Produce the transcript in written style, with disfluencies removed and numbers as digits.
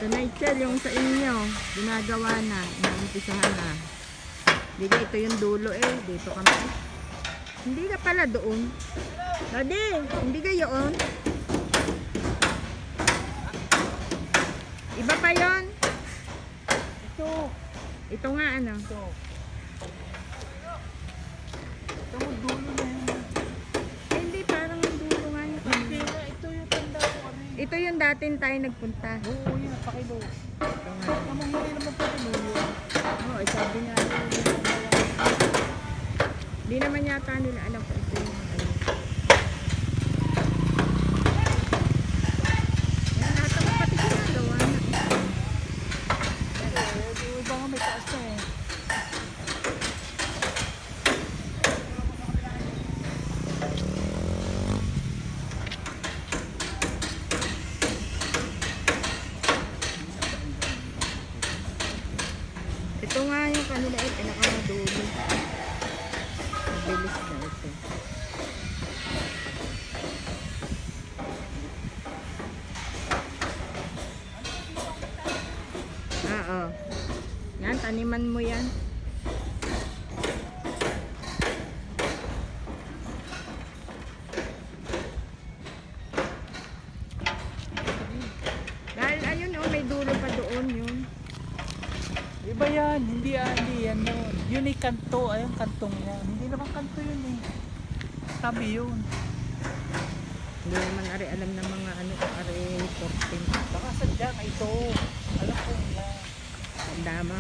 Sa Nigel, yung sa inyo, ginagawa na, inaumpisahan na. Hindi ito yung dulo eh, dito kami. Hindi ka pala doon. Daddy, hindi ka yun. Iba pa yon. Ito nga ano. Ito mo dulo na yun. Eh, hindi, parang ang dulo nga niya. Hindi na, ito yung tanda ko ano yun. Ito yung dating tayo nagpunta. Oo, yun, pakilo. Ito nga. Namang hindi naman pakilo yun. Oo, sabi nga. Hindi naman yata nila alam kung ito yung ano. Ayan, lahat ng pati ginagawa na. Yung iba nga may taas na eh. Ito nga yung kanila eh, pinakamadulo. Mabilis na ito. Oo. Yan, taniman mo yan. Dahil ayun oh, may dulo pa doon yun. Iba yan, hindi yan yun. Yun ay kanto, ayun kantong yan. Hindi naman kanto yun eh. Tabi yun. Hindi naman ari alam ng mga ano, ari 14. Baka sadya ka ito. Alam ko lang. Ang dama.